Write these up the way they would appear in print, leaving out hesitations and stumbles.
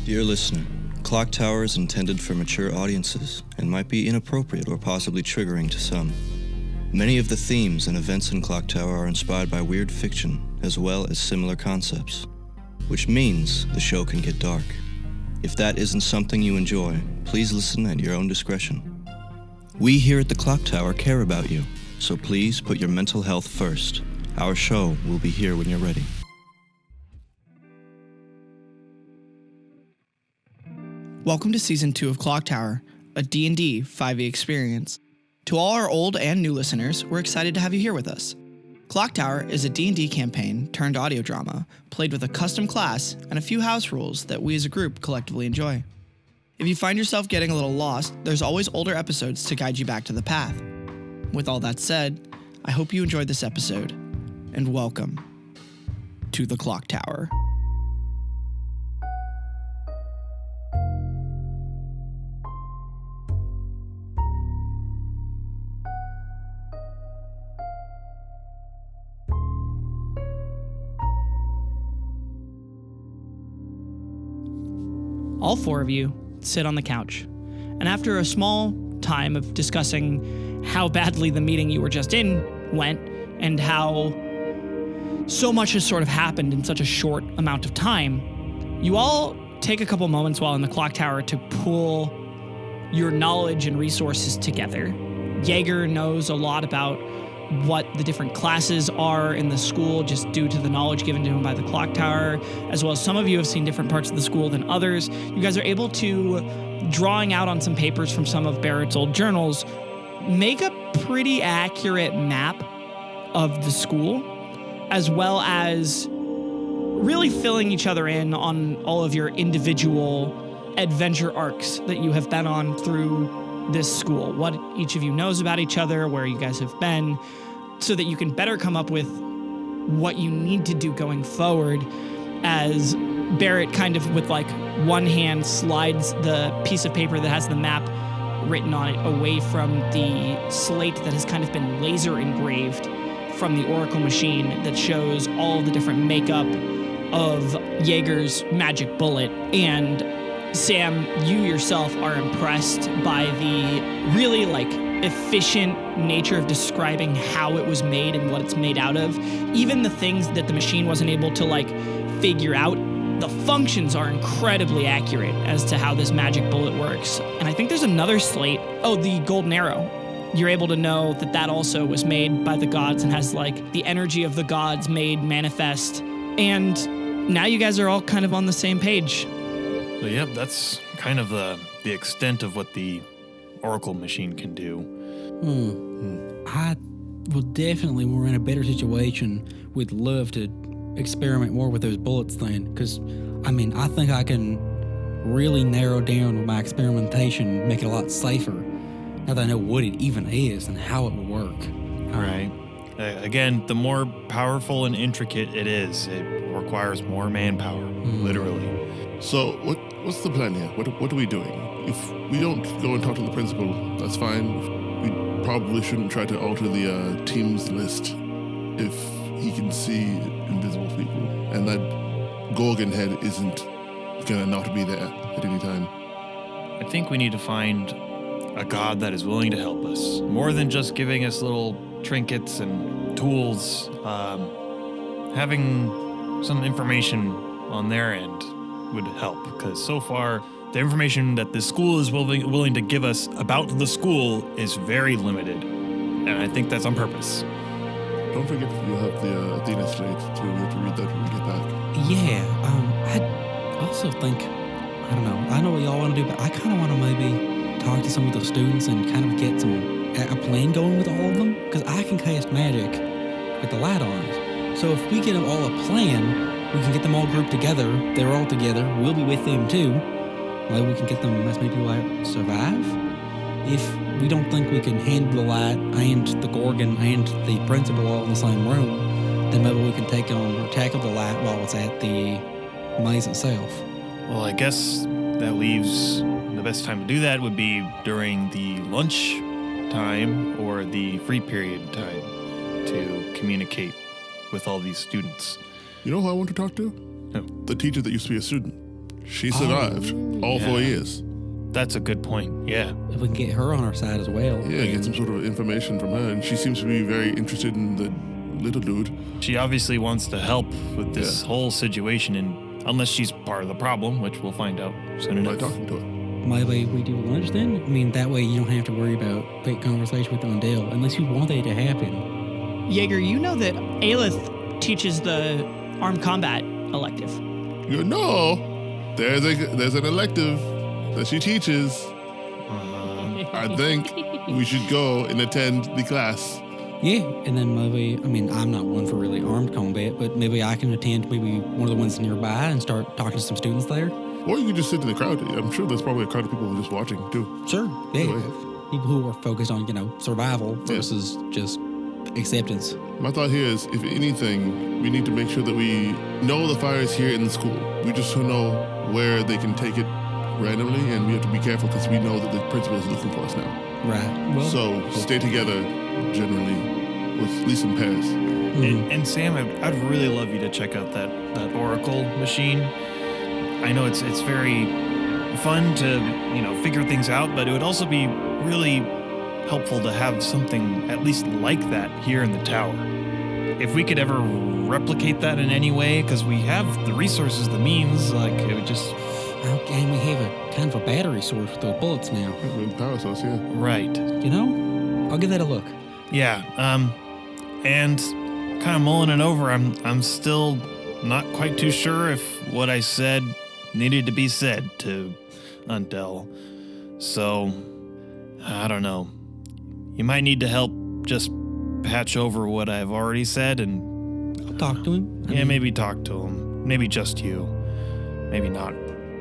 Dear listener, ClockTower is intended for mature audiences and might be inappropriate or possibly triggering to some. Many of the themes and events in ClockTower are inspired by weird fiction as well as similar concepts, which means the show can get dark. If that isn't something you enjoy, please listen at your own discretion. We here at the ClockTower care about you, so please put your mental health first. Our show will be here when you're ready. Welcome to Season 2 of ClockTower, a D&D 5e experience. To all our old and new listeners, we're excited to have you here with us. ClockTower is a D&D campaign turned audio drama, played with a custom class and a few house rules that we as a group collectively enjoy. If you find yourself getting a little lost, there's always older episodes to guide you back to the path. With all that said, I hope you enjoyed this episode, and welcome to the ClockTower. All four of you sit on the couch, and after a small time of discussing how badly the meeting you were just in went and how so much has sort of happened in such a short amount of time, you all take a couple moments while in the clock tower to pool your knowledge and resources together. Jaeger knows a lot about what the different classes are in the school just due to the knowledge given to him by the clock tower, as well as some of you have seen different parts of the school than others. You guys are able to, drawing out on some papers from some of Barrett's old journals, make a pretty accurate map of the school, as well as really filling each other in on all of your individual adventure arcs that you have been on through this school, what each of you knows about each other, where you guys have been, so that you can better come up with what you need to do going forward, as Barrett kind of with like one hand slides the piece of paper that has the map written on it away from the slate that has kind of been laser engraved from the Oracle machine that shows all the different makeup of Jaeger's magic bullet. And Sam, you yourself are impressed by the really efficient nature of describing how it was made and what it's made out of. Even the things that the machine wasn't able to figure out, the functions are incredibly accurate as to how this magic bullet works. And I think there's another slate. Oh, the golden arrow. You're able to know that that also was made by the gods and has the energy of the gods made manifest. And now you guys are all kind of on the same page. So, yep, that's kind of the extent of what the Oracle machine can do. I would definitely, when we're in a better situation, would love to experiment more with those bullets then, because, I think I can really narrow down with my experimentation, make it a lot safer, now that I know what it even is and how it will work. All right. Again, the more powerful and intricate it is, it requires more manpower, literally. So what's the plan here? What are we doing? If we don't go and talk to the principal, that's fine. We probably shouldn't try to alter the team's list if he can see invisible people. And that Gorgon head isn't gonna not be there at any time. I think we need to find a god that is willing to help us. More than just giving us little trinkets and tools. Having some information on their end would help, because so far the information that the school is willing to give us about the school is very limited, and I think that's on purpose. Don't forget you have the Athena slate too. We have to read that when we get back. Yeah, I also think, I don't know, I know what y'all want to do, but I kind of want to maybe talk to some of the students and kind of get a plan going with all of them, because I can cast magic with the light on it. So if we get them all a plan, we can get them all grouped together. They're all together. We'll be with them too. Maybe we can get them as many people that survive. If we don't think we can handle the light and the Gorgon and the principal all in the same room, then maybe we can take on or tackle the light while it's at the maze itself. Well, I guess that leaves the best time to do that would be during the lunch time or the free period time to communicate with all these students. You know who I want to talk to? Who? The teacher that used to be a student. She survived all 4 years. That's a good point. Yeah. If we can get her on our side as well. Yeah, get some sort of information from her. And she seems to be very interested in the little dude. She obviously wants to help with this whole situation, and unless she's part of the problem, which we'll find out soon enough. By talking to her. Maybe we do lunch then? I mean, that way you don't have to worry about quick conversation with Undell, unless you want that to happen. Jaeger, you know that Aelith teaches the armed combat elective. You know, there's an elective that she teaches. I think we should go and attend the class. Yeah, and then maybe, I mean, I'm not one for really armed combat, but maybe I can attend maybe one of the ones nearby and start talking to some students there. Or you could just sit in the crowd. I'm sure there's probably a crowd of people who are just watching, too. Sure, yeah. Anyway. People who are focused on, survival versus just acceptance. My thought here is, if anything, we need to make sure that we know the fire is here in the school. We just don't know where they can take it randomly, and we have to be careful because we know that the principal is looking for us now. Right. Well, So stay together, generally, with at least in pairs. And Sam, I'd really love you to check out that Oracle machine. I know it's very fun to, figure things out, but it would also be really helpful to have something at least like that here in the tower. If we could ever replicate that in any way, because we have the resources, the means, it would just... And we have a kind of a battery source with those bullets now. Power source, yeah. Right. I'll give that a look. Yeah, and kind of mulling it over, I'm still not quite too sure if what I said needed to be said to Undell. So, I don't know. You might need to help just patch over what I've already said and... I'll talk to him. Maybe talk to him. Maybe just you. Maybe not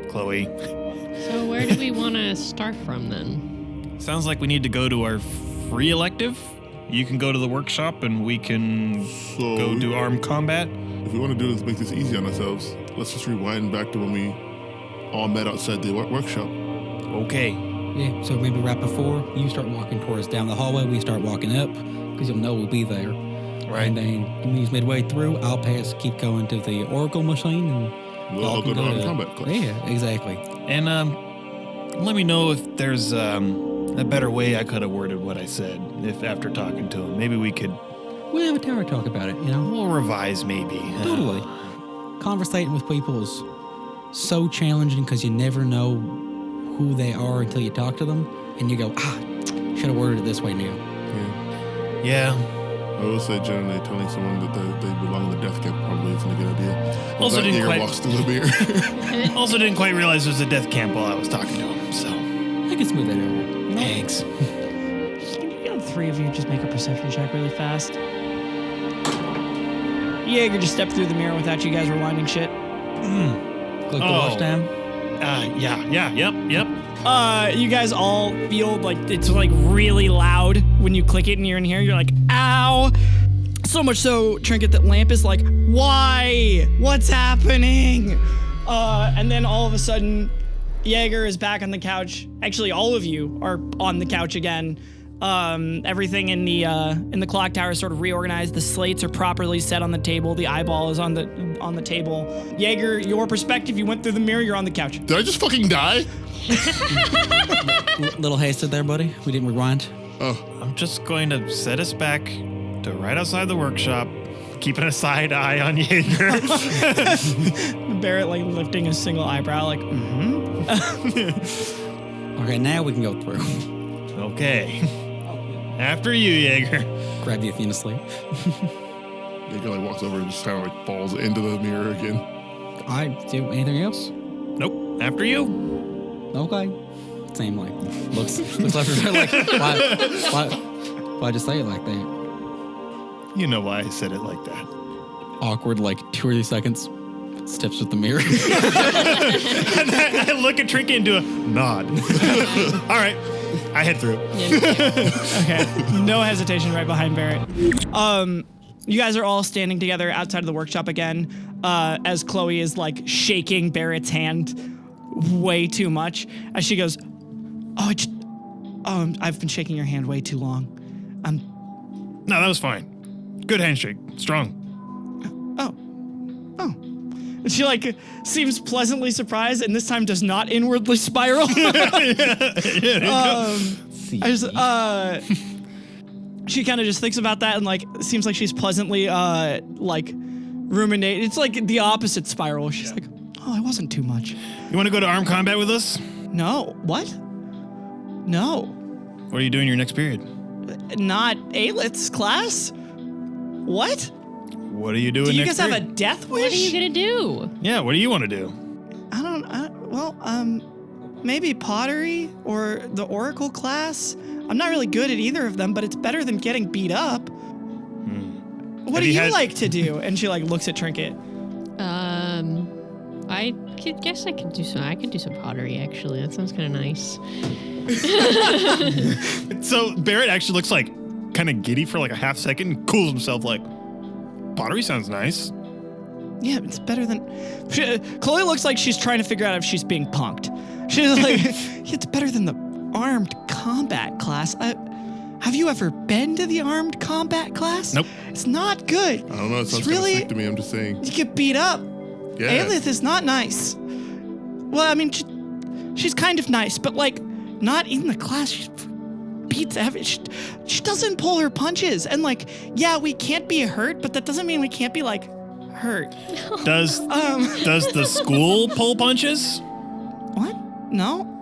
Chloe. So where do we want to start from then? Sounds like we need to go to our free elective. You can go to the workshop and we can go do armed combat. If we want to do this, make this easy on ourselves, let's just rewind back to when we all met outside the workshop. Okay. Yeah, so maybe right before you start walking towards down the hallway, we start walking up, because you'll know we'll be there. Right. And then when he's midway through, I'll keep going to the Oracle machine, and We'll all go to armed combat class. Yeah, exactly. And let me know if there's a better way I could have worded what I said. If after talking to him, maybe we could. We'll have a tower talk about it. We'll revise maybe. Totally. Conversating with people is so challenging because you never know who they are until you talk to them, and you go, should have worded it this way now. Yeah. I will say, generally, telling someone that they belong in the death camp probably isn't a good idea. Also didn't quite walks through the mirror. Also didn't quite realize there was a death camp while I was talking to him. So I can smooth that over. thanks. Can you three of you just make a perception check really fast? Jaeger just stepped through the mirror without you guys rewinding shit. Click the watch time. Yep. You guys all feel like it's really loud when you click it and you're in here. You're like, ow. So much so, Trinket, that Lamp is like, why? What's happening? And then all of a sudden, Jaeger is back on the couch. Actually, all of you are on the couch again. Everything in the clock tower is sort of reorganized. The slates are properly set on the table. The eyeball is on the table. Jaeger, your perspective, you went through the mirror, you're on the couch. Did I just fucking die? Little hasted there, buddy. We didn't rewind. Oh, I'm just going to set us back to right outside the workshop, keeping a side eye on Jaeger. Barrett lifting a single eyebrow, Okay, now we can go through. Okay. After you, Jaeger. Grab the Athena sleeve. Jaeger walks over and just kind of falls into the mirror again. All right, do anything else? Nope. After you. Okay. Same looks left or right why just say it like that? You know why I said it like that. Awkward 2 or 3 seconds. Steps with the mirror. I look at Trinket and do a nod. All right. I head through. Okay. No hesitation right behind Barrett. You guys are all standing together outside of the workshop again, as Chloe is shaking Barrett's hand way too much as she goes, I've been shaking your hand way too long. No, that was fine. Good handshake. Strong. She like seems pleasantly surprised, and this time does not inwardly spiral. She kind of just thinks about that and like seems like she's pleasantly like ruminate. It's like the opposite spiral. She's like, oh, I wasn't too much. You want to go to armed combat with us? No. What? No. What are you doing your next period? Not Elith's class. What? What are you doing Do you next guys period? have a death wish? What are you gonna do? Yeah, what do you want to do? Maybe pottery or the oracle class. I'm not really good at either of them, but it's better than getting beat up. What do you like to do? And she like looks at Trinket. I guess I could do some pottery actually. That sounds kind of nice. So Barrett actually looks like kind of giddy for like a half second and cools himself like, pottery sounds nice. Yeah, it's better than... Chloe looks like she's trying to figure out if she's being punked. She's like, it's better than the armed combat class. Have you ever been to the armed combat class? Nope. It's not good. I don't know. It sounds really kind of sick to me. I'm just saying. You get beat up. Yeah. Aelith is not nice. Well, I mean, she's kind of nice, but like, not in the class. She beats she doesn't pull her punches. And like, yeah, we can't be hurt, but that doesn't mean we can't be like hurt. Does the school pull punches? What? No.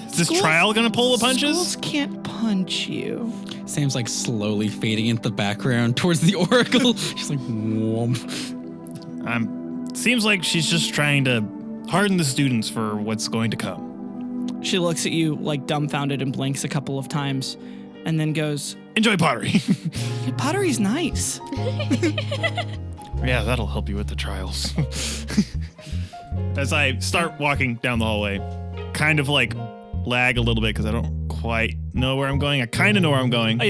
Is this trial gonna pull the punches? Schools can't punch you. Sam's like slowly fading into the background towards the oracle. She's like, whoomp. Seems like she's just trying to harden the students for what's going to come. She looks at you like dumbfounded and blinks a couple of times and then goes, Enjoy pottery. yeah, pottery's nice. Yeah, that'll help you with the trials. As I start walking down the hallway, kind of like lag a little bit because I don't quite know where I'm going. I kind of know where I'm going.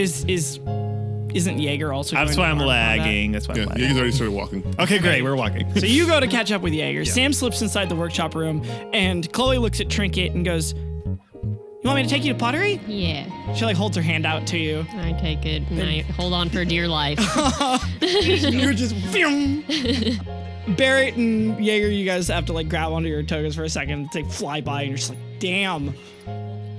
Isn't Jaeger also That's going why to I'm armed combat? lagging. That's why I'm Yeah, lagging. Jaeger's already started walking. Okay, great. We're walking. So you go to catch up with Jaeger. Sam slips inside the workshop room, and Chloe looks at Trinket and goes, you want me to take you to pottery? Yeah, She like holds her hand out to you. I take it and I hold on for dear life. You're just... Barrett and Jaeger, you guys have to like grab onto your togas for a second. They fly by, and you're just like, damn.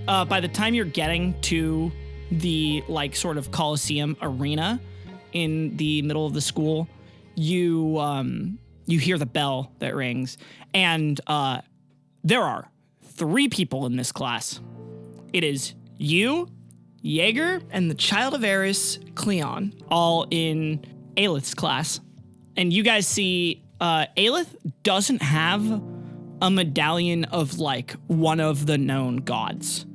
By the time you're getting to the like sort of Coliseum arena in the middle of the school, you hear the bell that rings, and there are 3 people in this class. It is you, Jaeger, and the Child of Eris, Cleon, all in Aelith's class. And you guys see Aelith doesn't have a medallion of like one of the known gods.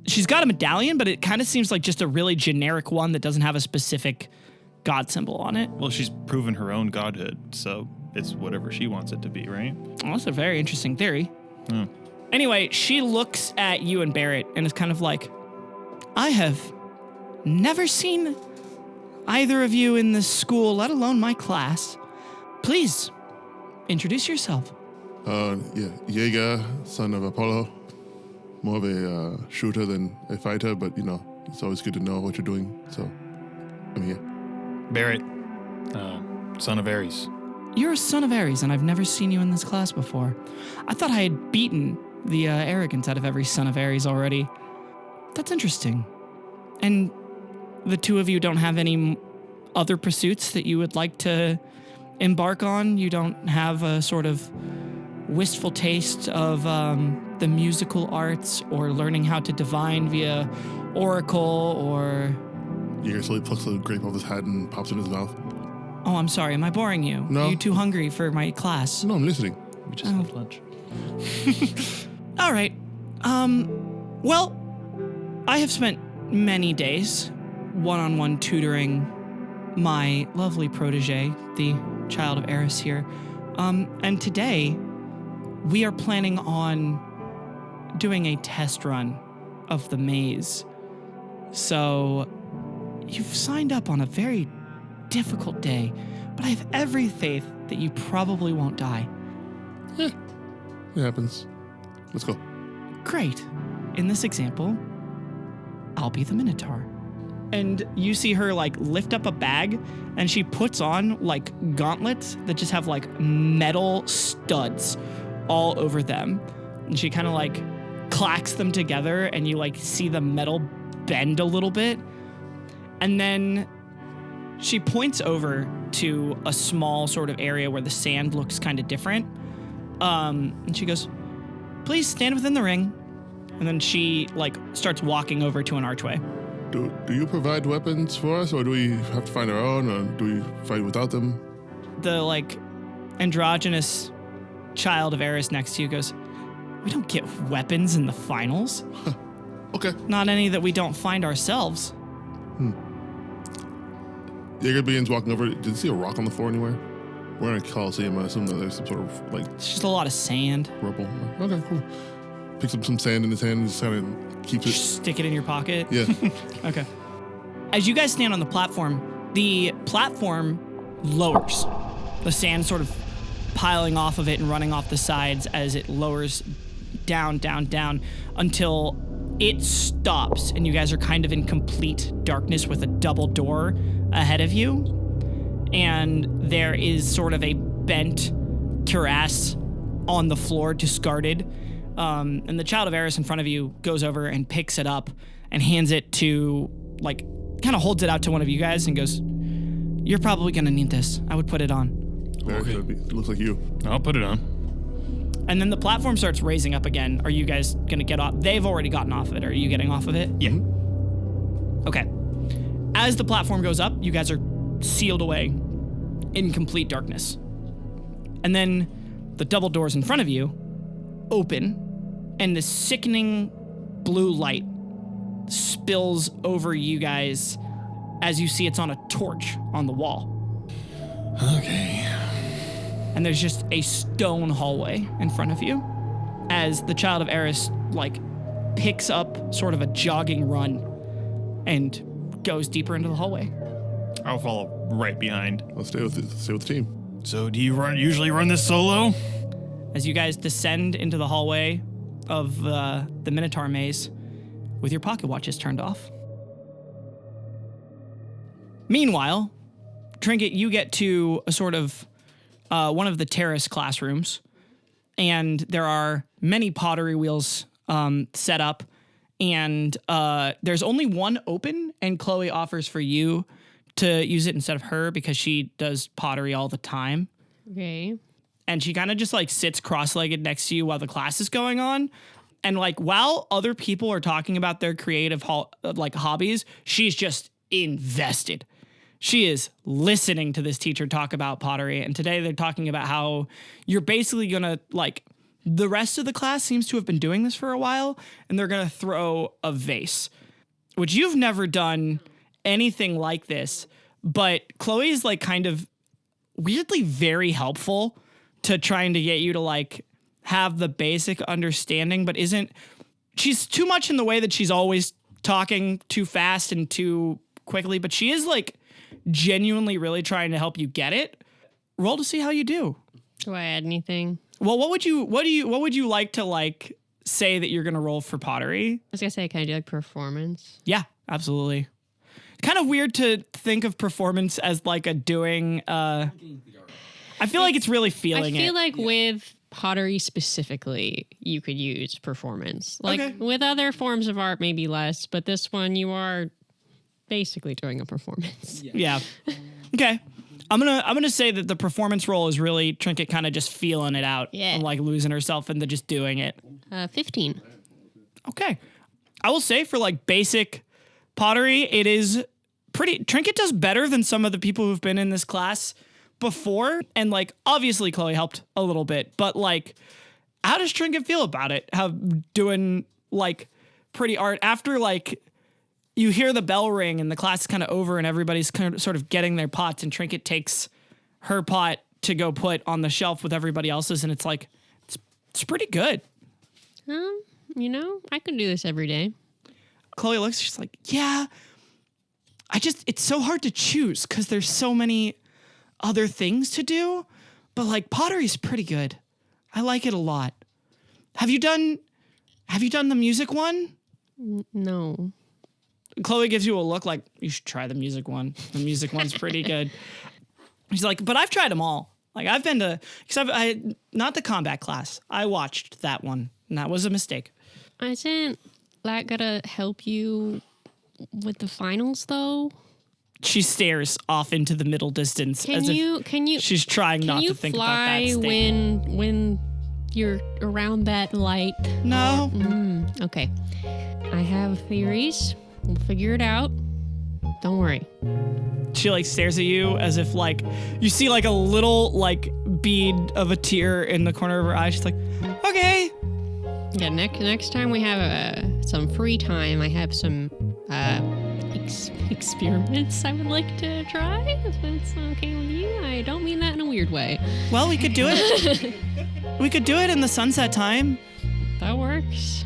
She's got a medallion, but it kind of seems like just a really generic one that doesn't have a specific god symbol on it. Well, she's proven her own godhood, so it's whatever she wants it to be, right? Well, that's a very interesting theory. Hmm. Anyway, she looks at you and Barrett and is kind of like, I have never seen either of you in this school, let alone my class. Please, introduce yourself. Yeah, Jaeger, son of Apollo. More of a shooter than a fighter, but you know, it's always good to know what you're doing. So, I'm here. Barrett, son of Ares. You're a son of Ares, and I've never seen you in this class before. I thought I had beaten the arrogance out of every son of Ares already. That's interesting. And the 2 of you don't have any other pursuits that you would like to embark on? You don't have a sort of wistful taste of the musical arts or learning how to divine via oracle or... Jaeger slowly plucks a grape off his hat and pops it in his mouth. Oh, I'm sorry. Am I boring you? No. Are you too hungry for my class? No, I'm listening. We just had lunch. All right. Well, I have spent many days one-on-one tutoring my lovely protege, the Child of Eris here. And today, we are planning on doing a test run of the maze. So, you've signed up on a very difficult day, but I have every faith that you probably won't die. It happens. Let's go. Great. In this example, I'll be the Minotaur. and you see her like lift up a bag, and she puts on like gauntlets that just have like metal studs all over them. And she kind of like clacks them together, and you like see the metal bend a little bit. And then she points over to a small sort of area where the sand looks kind of different. And she goes, "Please stand within the ring." And then she like starts walking over to an archway. Do you provide weapons for us, or do we have to find our own, or do we fight without them? The like androgynous child of Eris next to you goes, "We don't get weapons in the finals. Okay. Not any that we don't find ourselves." Jaeger begins walking over. Did you see a rock on the floor anywhere? We're in a Coliseum. I assume that there's some sort of like It's just a lot of sand. rubble. Okay, cool. Picks up some sand in his hand and just kind of keeps it. Just stick it in your pocket. Yeah. Okay. As you guys stand on the platform lowers. The sand sort of piling off of it and running off the sides as it lowers down, down, down until it stops, and you guys are kind of in complete darkness with a double door ahead of you. And there is sort of a bent cuirass on the floor, discarded. And the child of Eris in front of you goes over and picks it up and hands it to, like, kind of holds it out to one of you guys and goes, "You're probably going to need this. I would put it on." Okay. It looks like you. I'll put it on. And then the platform starts raising up again. Are you guys going to get off? They've already gotten off of it. Are you getting off of it? Yeah. Okay. As the platform goes up, you guys are sealed away in complete darkness. And then the double doors in front of you open, and this sickening blue light spills over you guys as you see it's on a torch on the wall. Okay. And there's just a stone hallway in front of you as the child of Eris like picks up sort of a jogging run and goes deeper into the hallway. I'll follow right behind. I'll stay with the team. So do you usually run this solo? As you guys descend into the hallway of the Minotaur maze with your pocket watches turned off. Meanwhile, Trinket, you get to a sort of one of the terrace classrooms, and there are many pottery wheels set up, and there's only one open, and Chloe offers for you to use it instead of her because she does pottery all the time. Okay. And she kind of just like sits cross-legged next to you while the class is going on. And like while other people are talking about their creative hobbies, she's just invested. She is listening to this teacher talk about pottery. And today they're talking about how you're basically going to like the rest of the class seems to have been doing this for a while, and they're going to throw a vase, which you've never done anything like this. But Chloe is like kind of weirdly very helpful to trying to get you to like have the basic understanding, but she's too much in the way that she's always talking too fast and too quickly, but she is like genuinely really trying to help you get it. Roll to see how you do. Do I add anything? Well, what would you like to like say that you're going to roll for pottery? I was going to say, can I do like performance? Yeah, absolutely. Kind of weird to think of performance as like a doing, I feel like it's really feeling it. I feel like with pottery specifically, you could use performance. Like Okay. with other forms of art, maybe less, but this one you are basically doing a performance. Yeah. Okay. I'm gonna say that the performance role is really Trinket kind of just feeling it out. Yeah. And like losing herself into just doing it. 15. Okay. I will say for like basic pottery, it is pretty. Trinket does better than some of the people who've been in this class before. And like obviously Chloe helped a little bit, but like how does Trinket feel about it? How doing like pretty art after like you hear the bell ring and the class is kind of over and everybody's kind of sort of getting their pots, and Trinket takes her pot to go put on the shelf with everybody else's, and it's like it's pretty good. You know, I could do this every day. Chloe looks, she's like, yeah, it's so hard to choose because there's so many other things to do, but like pottery's pretty good. I like it a lot. Have you done the music one? No. Chloe gives you a look like, you should try the music one. The music one's pretty good. She's like, but I've tried them all. Like, I've been to, because not the combat class. I watched that one, and that was a mistake. Isn't that gonna help you with the finals, though? She stares off into the middle distance she's trying not to think about that state. Can you fly when you're around that light? No. Okay. I have theories. We'll figure it out. Don't worry. She like stares at you as if like you see like a little like bead of a tear in the corner of her eye. She's like, okay. Yeah, next time we have some free time, I have some experiments I would like to try. If that's okay with you. I don't mean that in a weird way. Well, we could do it. We could do it in the sunset time. That works.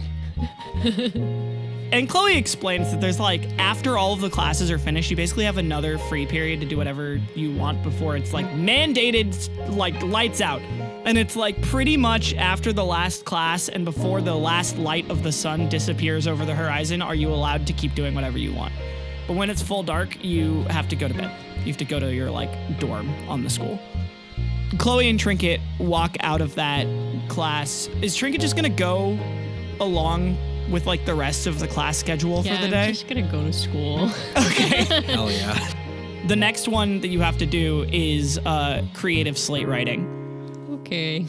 And Chloe explains that there's like, after all of the classes are finished, you basically have another free period to do whatever you want before it's like mandated, like lights out. And it's like pretty much after the last class and before the last light of the sun disappears over the horizon, are you allowed to keep doing whatever you want. But when it's full dark, you have to go to bed. You have to go to your like dorm on the school. Chloe and Trinket walk out of that class. Is Trinket just gonna go along with like the rest of the class schedule for the day? I'm just gonna go to school. Okay. Hell yeah. The next one that you have to do is creative slate writing. Okay.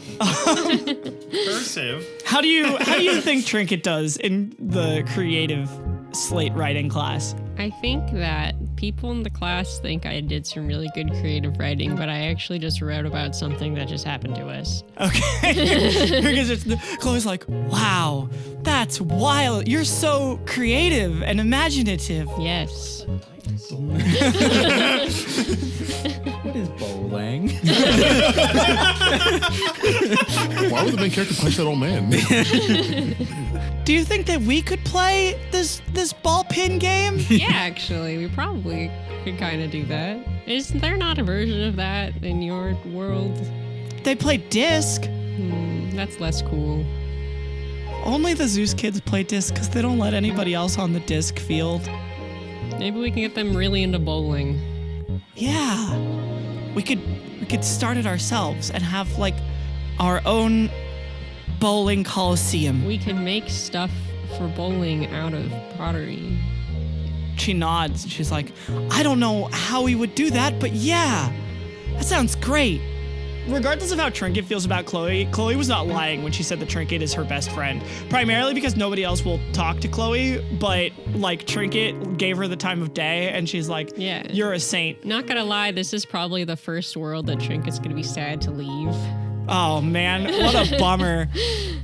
Cursive. How do you think Trinket does in the creative slate writing class? I think that people in the class think I did some really good creative writing, but I actually just wrote about something that just happened to us. Okay. Because Chloe's like, wow, that's wild. You're so creative and imaginative. Yes. What is bowling? Why would the main character punch that old man? Do you think that we could play this ball pin game? Yeah, actually, we probably could kind of do that. Is there not a version of that in your world? They play disc. That's less cool. Only the Zeus kids play disc because they don't let anybody else on the disc field. Maybe we can get them really into bowling. Yeah. We could start it ourselves and have like our own bowling coliseum. We can make stuff for bowling out of pottery. She nods and she's like, I don't know how we would do that, but yeah, that sounds great. Regardless of how Trinket feels about Chloe, Chloe was not lying when she said that Trinket is her best friend. Primarily because nobody else will talk to Chloe, but like Trinket gave her the time of day and she's like, Yeah. You're a saint. Not gonna lie, this is probably the first world that Trinket's gonna be sad to leave. Oh man, what a bummer.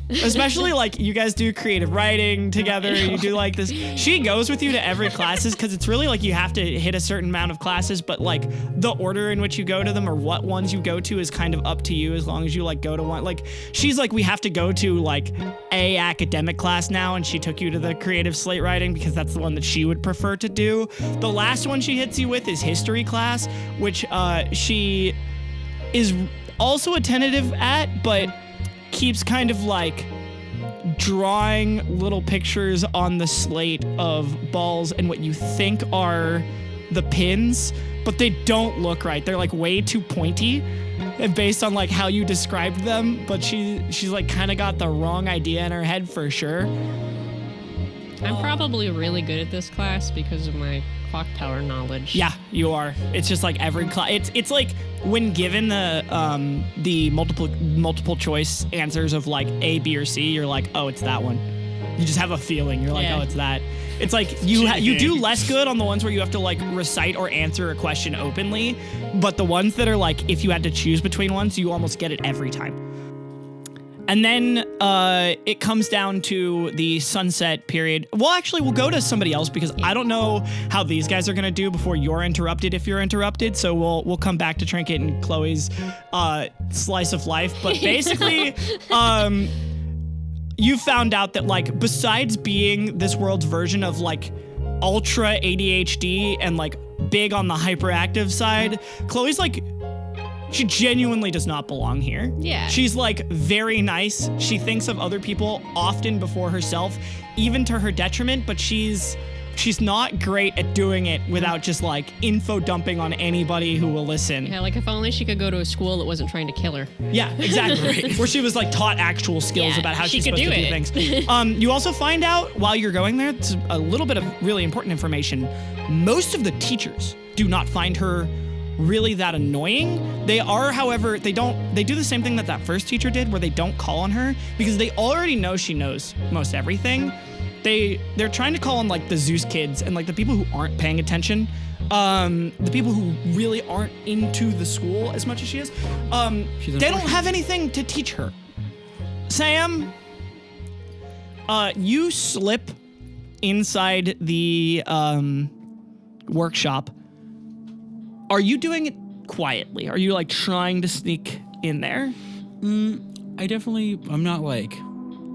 Especially like you guys do creative writing together. You do like this. She goes with you to every classes because it's really like you have to hit a certain amount of classes, but like the order in which you go to them or what ones you go to is kind of up to you as long as you like go to one. Like she's like, we have to go to like a academic class now, and she took you to the creative slate writing because that's the one that she would prefer to do. The last one she hits you with is history class, which she is also attentive at, but keeps kind of like drawing little pictures on the slate of balls and what you think are the pins, but they don't look right. They're like way too pointy based on like how you described them, but she's like kind of got the wrong idea in her head for sure. I'm probably really good at this class because of my ClockTower knowledge. Yeah, you are. It's just like every class. It's like when given the multiple choice answers of like A, B, or C, you're like, oh, it's that one. You just have a feeling. You're like, Yeah. oh, it's that. It's like you do less good on the ones where you have to like recite or answer a question openly, but the ones that are like if you had to choose between ones, you almost get it every time. And then it comes down to the sunset period. Well, actually, we'll go to somebody else because I don't know how these guys are gonna do before you're interrupted if you're interrupted. So we'll come back to Trinket and Chloe's slice of life. But basically, you found out that like besides being this world's version of like ultra ADHD and like big on the hyperactive side, Chloe's like, she genuinely does not belong here. Yeah. She's like very nice. She thinks of other people often before herself, even to her detriment, but she's she's not great at doing it without just like info dumping on anybody who will listen. Yeah, like if only she could go to a school that wasn't trying to kill her. Yeah, exactly. Where she was like taught actual skills Yeah, about how she she's could supposed to do do it. things. You also find out while you're going there, it's a little bit of really important information. Most of the teachers do not find her really that annoying. They are, however, they do the same thing that first teacher did, where they don't call on her because they already know she knows most everything. They're trying to call on like the Zeus kids and like the people who aren't paying attention, the people who really aren't into the school as much as she is. They don't have anything to teach her. Sam, you slip inside the workshop. Are you doing it quietly? Are you like trying to sneak in there? I'm not like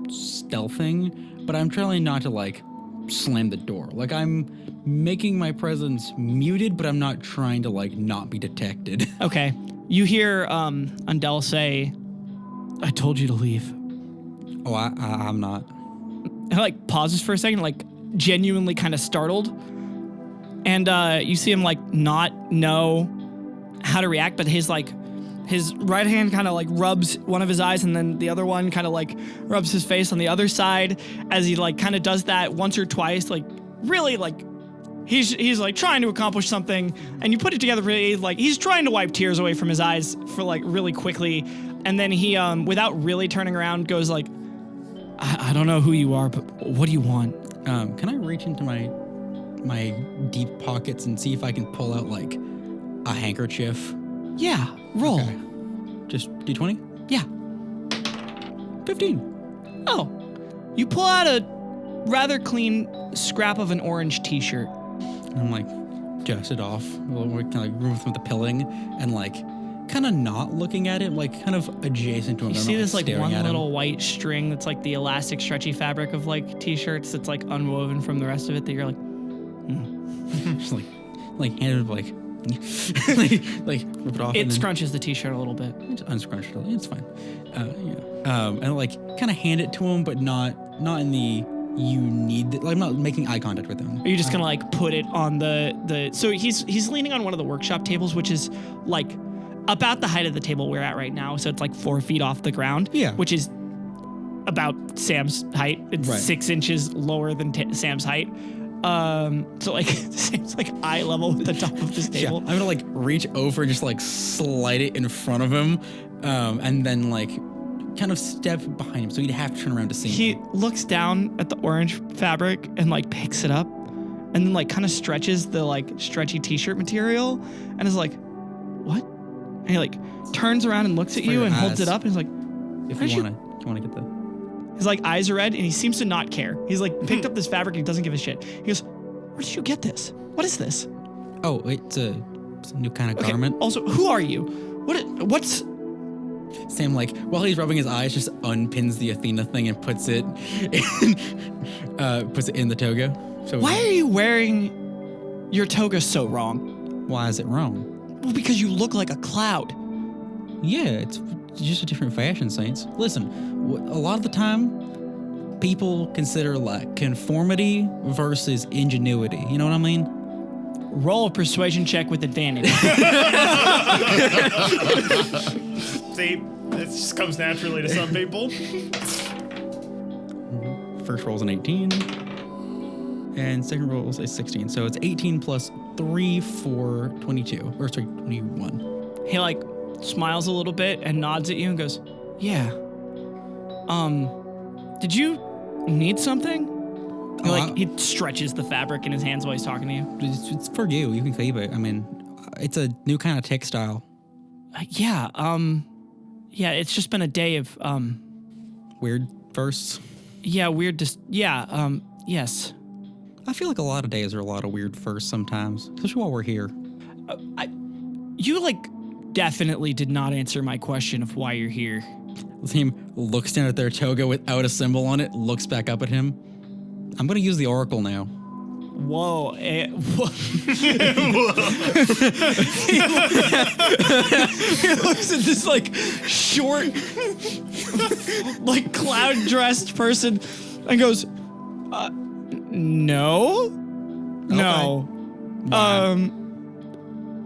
stealthing, but I'm trying not to like slam the door. Like I'm making my presence muted, but I'm not trying to like not be detected. Okay. You hear Undell say, "I told you to leave." Oh, I'm not. He like pauses for a second, like genuinely kind of startled. And you see him like not know how to react, but his right hand kind of like rubs one of his eyes, and then the other one kind of like rubs his face on the other side as he like kind of does that once or twice, like really like he's like trying to accomplish something, and you put it together really like he's trying to wipe tears away from his eyes for like really quickly, and then he without really turning around goes like, I don't know who you are, but what do you want? Can I reach into my deep pockets and see if I can pull out like a handkerchief? Yeah, roll. Okay. Just D20? Yeah. 15. Oh, you pull out a rather clean scrap of an orange t-shirt. And I'm like, dust it off, kind of like remove some of the pilling, and like kind of not looking at it, like kind of adjacent to him. You I'm see not, this like staring one at him. little white string that's like the elastic stretchy fabric of like t-shirts that's like unwoven from the rest of it that you're like, Just like handed like like rip it off. it scrunches the t-shirt a little bit. Just unscrunch it. It's fine. And like kind of hand it to him, but not in the you need it. Like I'm not making eye contact with him. Are you just gonna like put it on the so he's leaning on one of the workshop tables, which is like about the height of the table we're at right now, so it's like 4 feet off the ground. Yeah. Which is about Sam's height. It's Right. 6 inches lower than Sam's height. So like Sam's like eye level with the top of this Yeah, table. I'm gonna like reach over and just like slide it in front of him, and then like kind of step behind him, so he'd have to turn around to see He me. looks down at the orange fabric and like picks it up, and then like kind of stretches the like stretchy t-shirt material, and is like, "What?" And he like turns around and looks at For you your and holds eyes. it up, and he's like, If Where'd you you- wanna get the. his like eyes are red, and he seems to not care. He's like picked up this fabric, and he doesn't give a shit. He goes, "Where did you get this? What is this?" Oh, it's a new kind of Okay, garment. also, who are you? What's Sam, like, while he's rubbing his eyes, just unpins the Athena thing and puts it in the toga. So why are you wearing your toga so wrong? Why is it wrong? Well, because you look like a cloud. Yeah, it's just a different fashion sense. Listen, a lot of the time, people consider like conformity versus ingenuity. You know what I mean? Roll a persuasion check with advantage. See, it just comes naturally to some people. First roll's an 18, and second roll's a 16. So it's 18 plus 3 for 22, or sorry, 21. He like smiles a little bit and nods at you and goes, "Yeah. Did you need something?" He, like he stretches the fabric in his hands while he's talking to you. It's for you. You can keep it. I mean, it's a new kind of textile. Yeah. It's just been a day of Weird firsts. yeah, weird. Yes. I feel like a lot of days are a lot of weird firsts sometimes, especially while we're here. You like definitely did not answer my question of why you're here. The team looks down at their toga without a symbol on it, looks back up at him. I'm going to use the oracle now. Whoa. He looks at this like short, like cloud dressed person and goes, no. No. Why?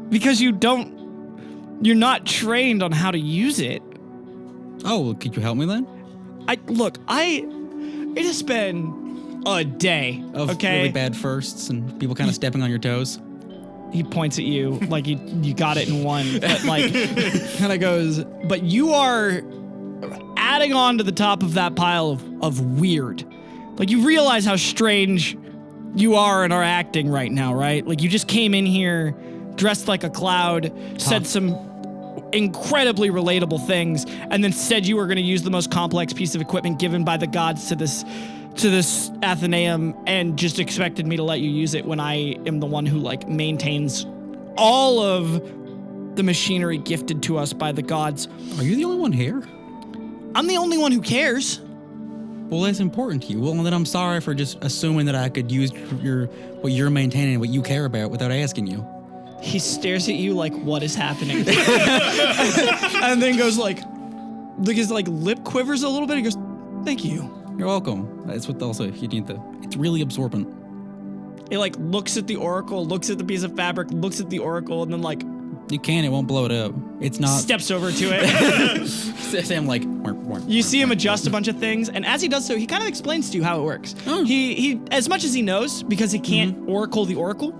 Because you're not trained on how to use it. Oh, well, could you help me then? It has been a day, Of okay? really bad firsts and people kind of stepping on your toes. He points at you like you got it in one, but like kind of goes, but you are adding on to the top of that pile of weird. Like you realize how strange you are and are acting right now, right? Like you just came in here dressed like a cloud, said some incredibly relatable things, and then said you were going to use the most complex piece of equipment given by the gods to this Athenaeum, and just expected me to let you use it when I am the one who like maintains all of the machinery gifted to us by the gods. Are you the only one here? I'm the only one who cares. Well, that's important to you. Well, then I'm sorry for just assuming that I could use what you're maintaining and what you care about without asking you. He stares at you like, what is happening? And then goes like his like lip quivers a little bit. He goes, thank you. You're welcome. That's what also, if you need it's really absorbent. He like looks at the oracle, looks at the piece of fabric, looks at the oracle, and then like It won't blow it up. It's not. steps over to it. Sam like. You see him adjust a bunch of things, and as he does so, he kind of explains to you how it works. Oh. He as much as he knows, because he can't oracle the oracle,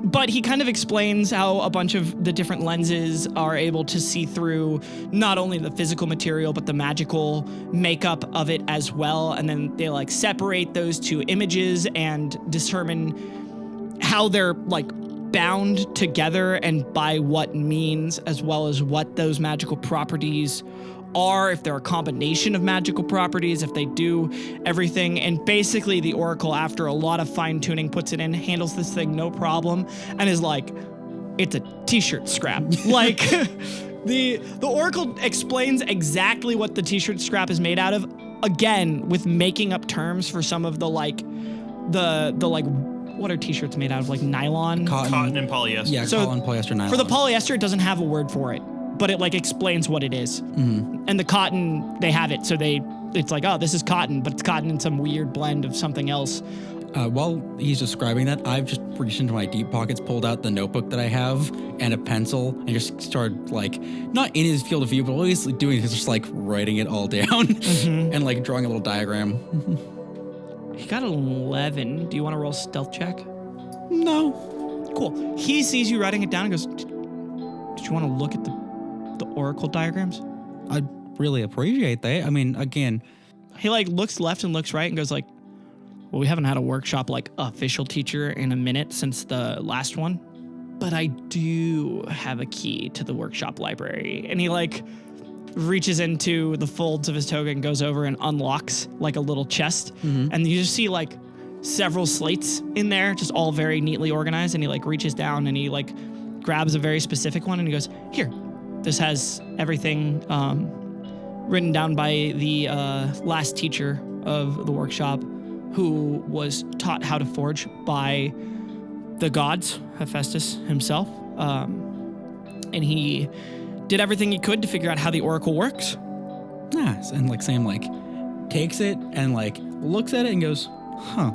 but he kind of explains how a bunch of the different lenses are able to see through not only the physical material, but the magical makeup of it as well. And then they like separate those two images and determine how they're like bound together and by what means, as well as what those magical properties are, if they're a combination of magical properties, if they do everything. And basically the oracle, after a lot of fine tuning, puts it in, handles this thing no problem, and is like, it's a t-shirt scrap. Like the oracle explains exactly what the t-shirt scrap is made out of, again with making up terms for some of the like what are t-shirts made out of, like nylon? Cotton and polyester. Yeah, So, cotton, polyester, nylon. For the polyester, it doesn't have a word for it, but it like explains what it is. And the cotton, they have it, so it's like, oh, this is cotton, but it's cotton in some weird blend of something else. While he's describing that, I've just reached into my deep pockets, pulled out the notebook that I have and a pencil, and just started like, not in his field of view, but what he's doing is just like writing it all down and like drawing a little diagram. He got an 11. Do you want to roll a stealth check? No. Cool. He sees you writing it down and goes, did you want to look at the oracle diagrams? I really appreciate that. I mean, again, He like looks left and looks right and goes like, well, we haven't had a workshop like official teacher in a minute since the last one, but I do have a key to the workshop library. And he like reaches into the folds of his toga and goes over and unlocks like a little chest. And you just see like several slates in there, just all very neatly organized. And he like reaches down and he like grabs a very specific one and he goes, here, this has everything written down by the last teacher of the workshop, who was taught how to forge by the gods, Hephaestus himself. And he did everything he could to figure out how the oracle works. nice. And like Sam like takes it and like looks at it and goes, huh.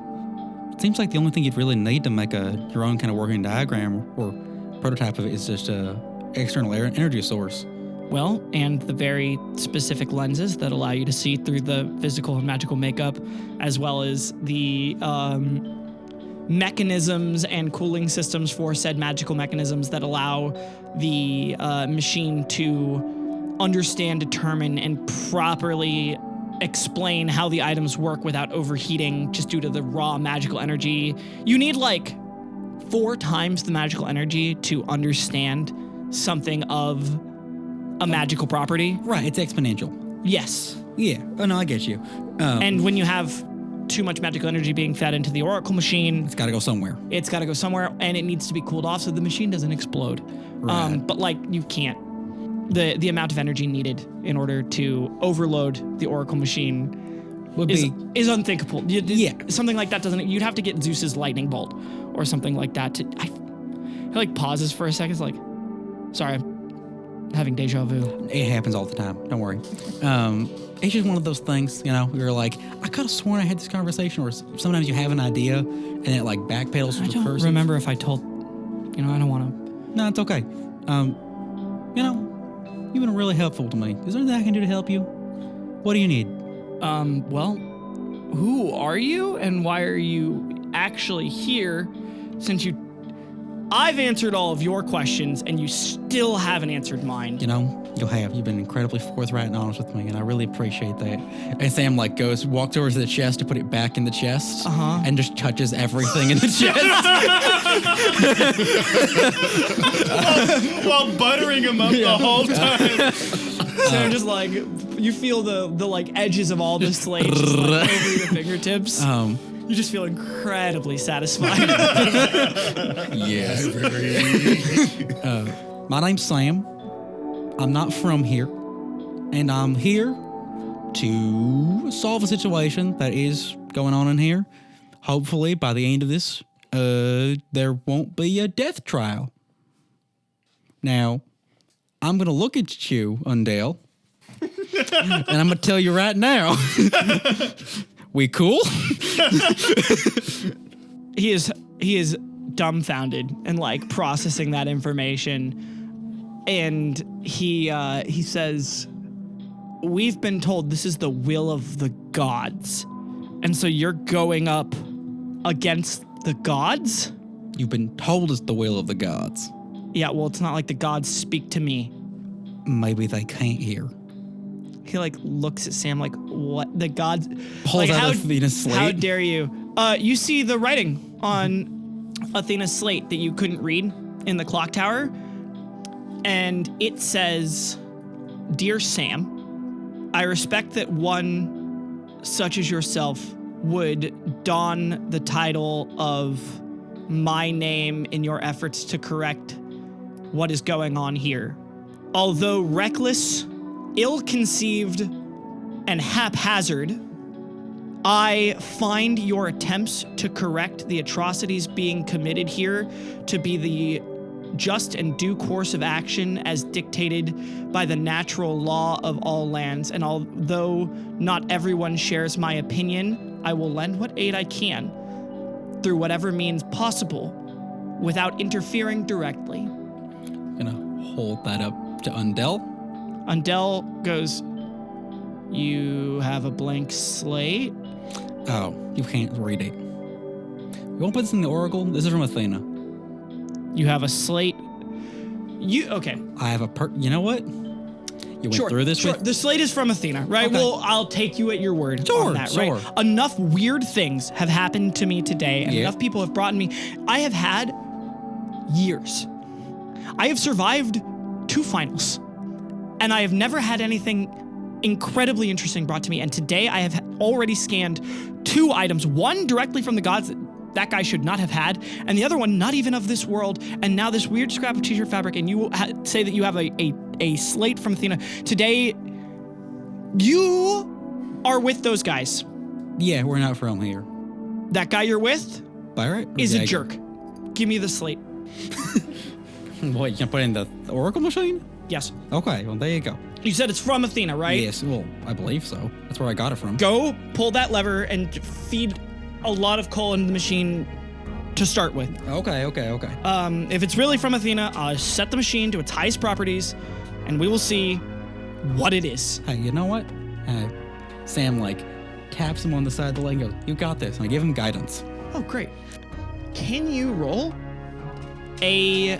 Seems like the only thing you'd really need to make your own kind of working diagram or prototype of it is just a external energy source. Well, and the very specific lenses that allow you to see through the physical and magical makeup, as well as the mechanisms and cooling systems for said magical mechanisms that allow the machine to understand, determine, and properly explain how the items work without overheating just due to the raw magical energy. You need like 4 times the magical energy to understand something of a magical property. Right, it's exponential. Yes. Yeah. Oh no, I get you. And when you have too much magical energy being fed into the oracle machine, it's got to go somewhere. it's got to go somewhere, and it needs to be cooled off so the machine doesn't explode. Right. But like you can't. The amount of energy needed in order to overload the oracle machine Would is be unthinkable. Yeah. Something like that doesn't. You'd have to get Zeus's lightning bolt or something like that. He like pauses for a second. It's like, sorry, I'm having deja vu. It happens all the time. Don't worry. it's just one of those things, you know, you're like, I could have sworn I had this conversation, or sometimes you have an idea and it like backpedals to I the don't person. remember if I told. I don't want to. No, it's okay. You know, you've been really helpful to me. Is there anything I can do to help you? What do you need? Well, who are you and why are you actually here since I've answered all of your questions and you still haven't answered mine. You know, you've been incredibly forthright and honest with me, and I really appreciate that. And Sam walks over to the chest to put it back in the chest, and just touches everything in the chest. While buttering him up the whole time. So I'm just like, you feel the like edges of all the slates just like over your fingertips. You just feel incredibly satisfied. Yes. My name's Sam. I'm not from here, and I'm here to solve a situation that is going on in here. Hopefully, by the end of this, there won't be a death trial. Now, I'm going to look at you, Undale, and I'm going to tell you right now. We cool? He is dumbfounded and like processing that information, and he says, "We've been told this is the will of the gods, and so you're going up against the gods?" You've been told it's the will of the gods. Yeah, well, it's not like the gods speak to me. Maybe they can't hear. He like looks at Sam like, what? The gods? Pulls like, out Athena's slate. How dare you? You see the writing on Athena's slate that you couldn't read in the clock tower, and it says, "Dear Sam, I respect that one such as yourself would don the title of my name in your efforts to correct what is going on here. Although reckless, ill-conceived, and haphazard, I find your attempts to correct the atrocities being committed here to be the just and due course of action as dictated by the natural law of all lands. And although not everyone shares my opinion, I will lend what aid I can through whatever means possible without interfering directly." I'm gonna hold that up to Undell. Undell goes, "You have a blank slate?" Oh, you can't read it. You won't put this in the Oracle? This is from Athena. You have a slate. Okay. I have you know what? You went through this with... The slate is from Athena, right? Okay. Well, I'll take you at your word on that, Sure. right? Enough weird things have happened to me today, and Yeah. enough people have brought me. I have had years. I have survived 2 finals, and I have never had anything incredibly interesting brought to me. And today I have already scanned 2 items, one directly from the gods that guy should not have had, and the other one not even of this world, and now this weird scrap of t-shirt fabric, and you say that you have a slate from Athena. Today, you are with those guys. Yeah, we're not from here. That guy you're with Byron? is a jerk. Give me the slate. What, you can put it in the Oracle machine? Yes. Okay, well, there you go. You said it's from Athena, right? Yes, well, I believe so. That's where I got it from. Go pull that lever and feed a lot of coal into the machine to start with. Okay. If it's really from Athena, I'll set the machine to its highest properties, and we will see what it is. Hey, you know what? Sam, taps him on the side of the leg and goes, "You got this." And I give him guidance. Oh, great. Can you roll a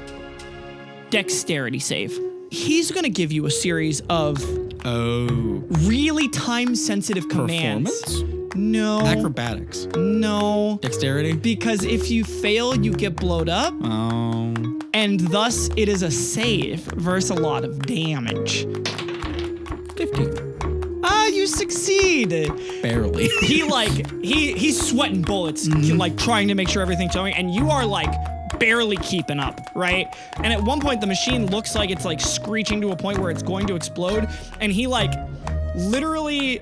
dexterity save? He's going to give you a series of really time-sensitive commands. Performance? No. Acrobatics. No. Dexterity? Because if you fail, you get blowed up, Oh. and thus it is a save versus a lot of damage. 15. You succeed. Barely. He's sweating bullets, trying to make sure everything's going, and you are barely keeping up, right? And at one point the machine looks like it's screeching to a point where it's going to explode, and he literally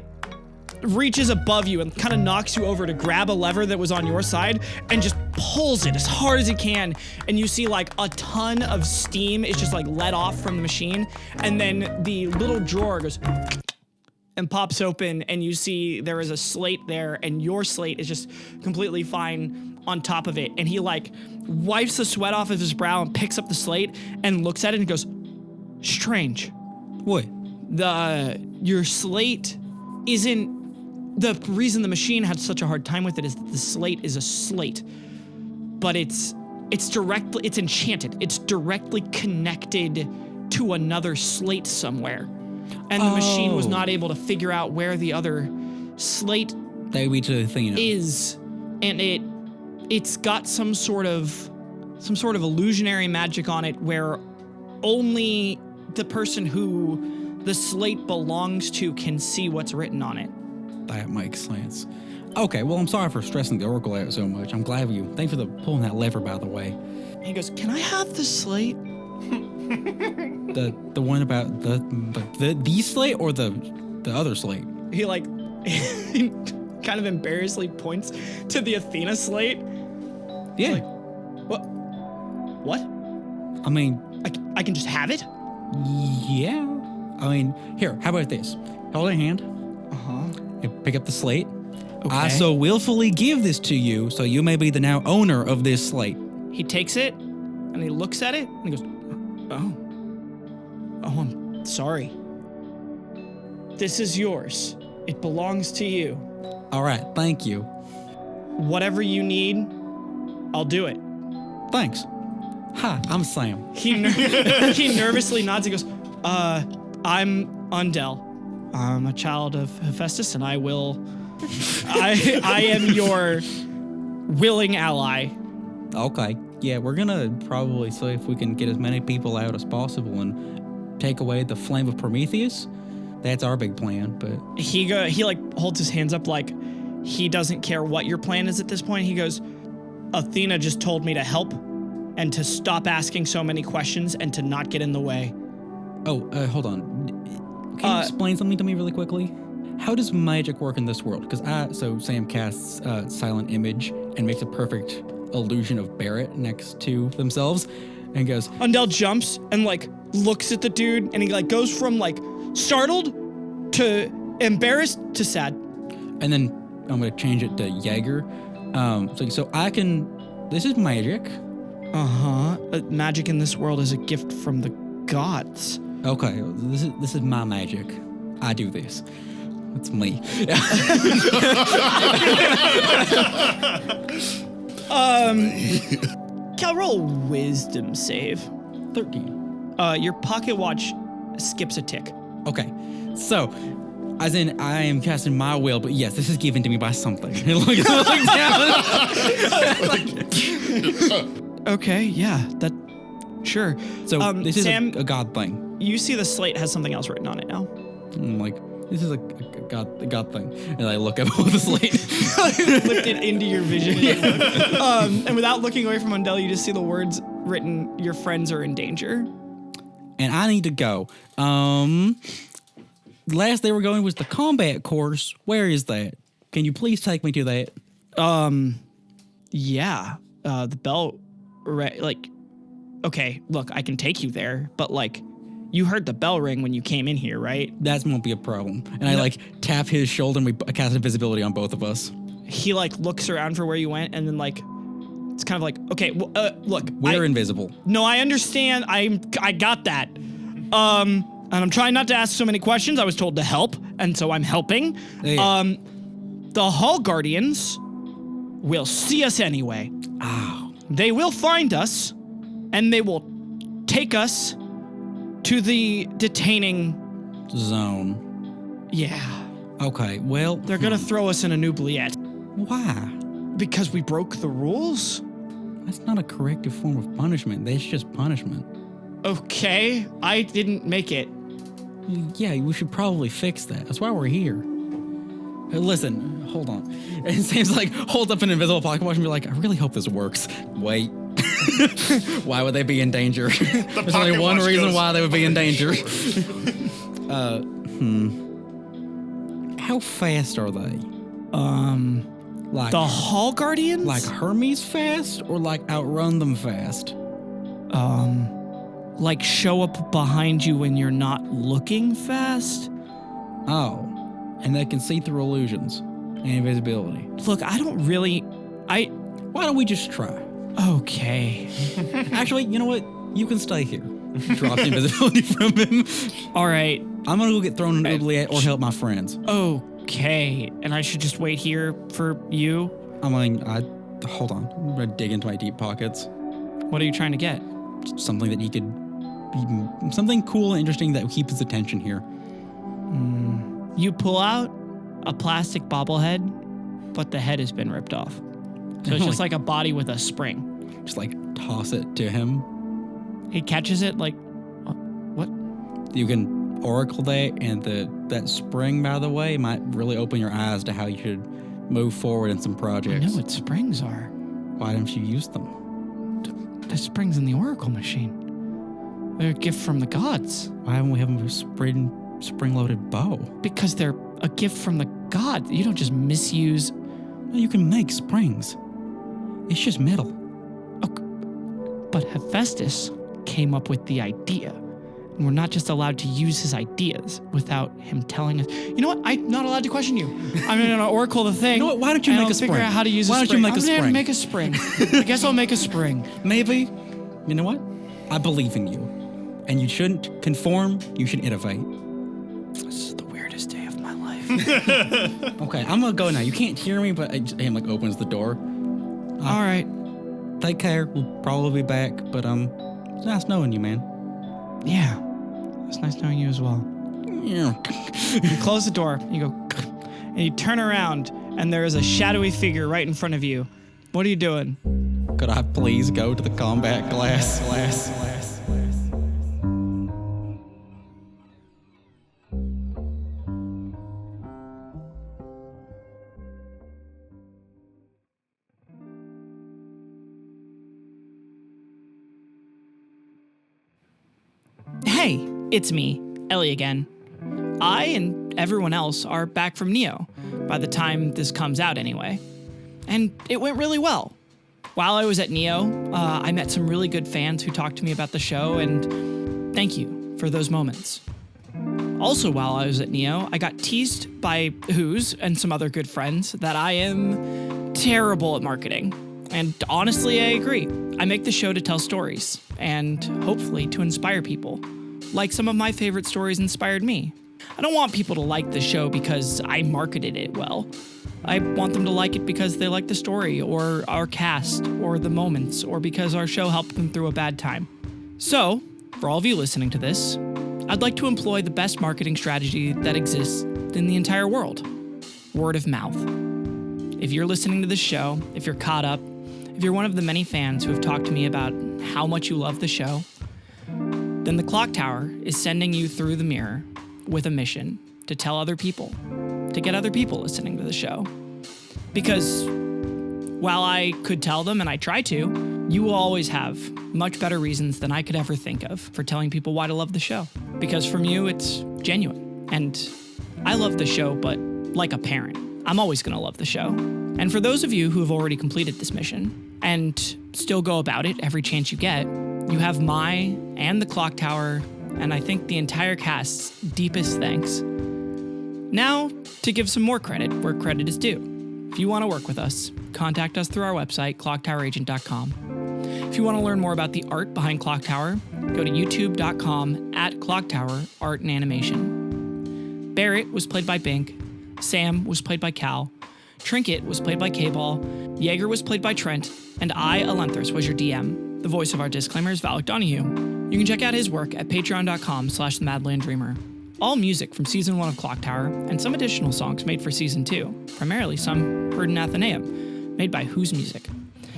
reaches above you and kind of knocks you over to grab a lever that was on your side and just pulls it as hard as he can, and you see a ton of steam is just let off from the machine, and then the little drawer goes and pops open, and you see there is a slate there, and your slate is just completely fine on top of it. And he like wipes the sweat off of his brow and picks up the slate and looks at it and goes, strange. What? Your slate isn't, the reason the machine had such a hard time with it is that the slate is a slate, but it's enchanted. It's directly connected to another slate somewhere. And the machine was not able to figure out where the other slate is. And it's got some sort of illusionary magic on it where only the person who the slate belongs to can see what's written on it. That makes sense. Okay, well, I'm sorry for stressing the Oracle out so much. I'm glad you. Thanks for pulling that lever, by the way. He goes, can I have the slate? The one about the slate or the other slate? He like kind of embarrassedly points to the Athena slate. Yeah. Like, what? I mean, I can just have it? yeah. I mean, here, how about this? Hold your hand. And pick up the slate. Okay. I so willfully give this to you, so you may be the now owner of this slate. He takes it and he looks at it and he goes, oh, I'm sorry. This is yours. It belongs to you. All right, thank you. Whatever you need, I'll do it. Thanks. Hi, I'm Sam. He nervously nods. He goes, I'm Undell. I'm a child of Hephaestus, and I am your willing ally. Okay. Yeah, we're gonna probably see if we can get as many people out as possible and take away the flame of Prometheus. That's our big plan, but He like holds his hands up like he doesn't care what your plan is at this point. He goes, Athena just told me to help and to stop asking so many questions and to not get in the way. Hold on. Can you explain something to me really quickly? How does magic work in this world? So Sam casts Silent Image and makes a perfect illusion of Barrett next to themselves and goes, Undell jumps and like looks at the dude and he like goes from like startled to embarrassed to sad. And then I'm gonna change it to Jaeger. So I can, this is magic. Magic in this world is a gift from the gods. Okay, this is my magic. I do this. It's me. Cal, roll a wisdom save. 13. Your pocket watch skips a tick. Okay, so as in I am casting my will, but yes, this is given to me by something. Look down. Okay, yeah, sure. So this is Sam, a god thing. You see the slate has something else written on it now. I'm like, this is a god thing. And I look up the slate. Lift it into your vision. And without looking away from Undell, you just see the words written, your friends are in danger. And I need to go. Last they were going was the combat course. Where is that? Can you please take me to that? Yeah. The bell, okay, look, I can take you there, but like, you heard the bell ring when you came in here, right? That won't be a problem. And I like tap his shoulder and we cast invisibility on both of us. He like looks around for where you went and then like, it's kind of like, okay, well, look. We're invisible. No, I understand. I got that. And I'm trying not to ask so many questions. I was told to help, and so I'm helping. Yeah. The Hall Guardians will see us anyway. Oh. They will find us, and they will take us to the detaining zone. Yeah. Okay, well... They're gonna throw us in an oubliette. Why? Because we broke the rules? That's not a corrective form of punishment. That's just punishment. Okay, I didn't make it. Yeah, we should probably fix that. That's why we're here. Hey, listen, hold on. And Sam's like, holds up an invisible pocket watch and be like, I really hope this works. Wait. Why would they be in danger? There's only one reason why they would be in danger. How fast are they? Like the Hall Guardians? Like Hermes fast or like outrun them fast? Like show up behind you when you're not looking fast? Oh. and that can see through illusions and invisibility. Look, I don't really... Why don't we just try? Okay. Actually, you know what? You can stay here. Drop the invisibility from him. All right. I'm gonna go get thrown in an oubliette or help my friends. Okay. And I should just wait here for you? I mean, hold on. I'm gonna dig into my deep pockets. What are you trying to get? Something that he could... Something cool and interesting that would keep his attention here. You pull out a plastic bobblehead, but the head has been ripped off. So it's just like a body with a spring. Just like toss it to him. He catches it like, what? You can oracle that, and that spring, by the way, might really open your eyes to how you should move forward in some projects. I know what springs are. Why don't you use them? The springs in the oracle machine. They're a gift from the gods. Why haven't we have a spring-loaded bow? Because they're a gift from the gods. You don't just misuse... You can make springs. It's just metal. But Hephaestus came up with the idea. And we're not just allowed to use his ideas without him telling us. You know what? I'm not allowed to question you. I'm going to oracle the thing. You know what? Why don't you make a spring? Figure out how to use a spring. Why don't you make a spring? I'm going to make a spring. I guess I'll make a spring. Maybe. You know what? I believe in you. And you shouldn't conform. You should innovate. This is the weirdest day of my life. Okay, I'm going to go now. You can't hear me, but him like opens the door. All right. Take care. We'll probably be back, but it's nice knowing you, man. Yeah. It's nice knowing you as well. Yeah. You close the door, you go, and you turn around, and there is a shadowy figure right in front of you. What are you doing? Could I please go to the combat class? Hey, it's me, Ellie again. I and everyone else are back from Neo, by the time this comes out anyway. And it went really well. While I was at Neo, I met some really good fans who talked to me about the show, and thank you for those moments. Also, while I was at Neo, I got teased by Who's and some other good friends that I am terrible at marketing. And honestly, I agree. I make the show to tell stories, and hopefully to inspire people, like some of my favorite stories inspired me. I don't want people to like the show because I marketed it well. I want them to like it because they like the story, or our cast, or the moments, or because our show helped them through a bad time. So, for all of you listening to this, I'd like to employ the best marketing strategy that exists in the entire world: word of mouth. If you're listening to this show, if you're caught up, if you're one of the many fans who have talked to me about how much you love the show, then the Clock Tower is sending you through the mirror with a mission to tell other people, to get other people listening to the show. Because while I could tell them, and I try to, you will always have much better reasons than I could ever think of for telling people why to love the show. Because from you, it's genuine. And I love the show, but like a parent, I'm always going to love the show. And for those of you who have already completed this mission and still go about it every chance you get, you have my and the Clock Tower, and I think the entire cast's deepest thanks. Now, to give some more credit where credit is due. If you want to work with us, contact us through our website, ClockTowerAgent.com. If you want to learn more about the art behind Clocktower, go to youtube.com/ClockTower Art and Animation. Barrett was played by Bink, Sam was played by Cal, Trinket was played by Kball, Jaeger was played by Trent, and I, Ellinthris, was your DM. The voice of our disclaimer is Valik, Donahew. You can check out his work at patreon.com/themadlanddreamer. All music from Season 1 of ClockTower, and some additional songs made for Season 2, primarily some heard in Athenaeum, made by Who's Music.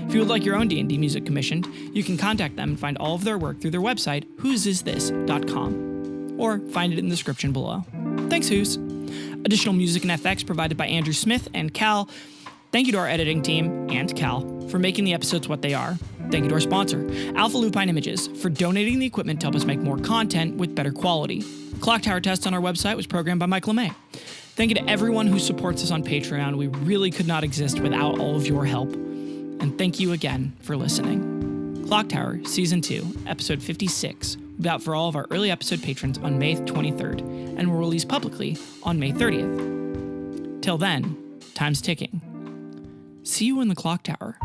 If you would like your own D&D music commissioned, you can contact them and find all of their work through their website, whosisthis.com, or find it in the description below. Thanks, Who's. Additional music and FX provided by Andrew Smith and Cal. Thank you to our editing team and Cal for making the episodes what they are. Thank you to our sponsor, Alpha Lupine Images, for donating the equipment to help us make more content with better quality. The Clock Tower test on our website was programmed by LeMay. Thank you to everyone who supports us on Patreon. We really could not exist without all of your help. And thank you again for listening. Clock Tower Season 2, Episode 56, will be out for all of our early episode patrons on May 23rd, and will release publicly on May 30th. Till then, time's ticking. See you in the clock tower.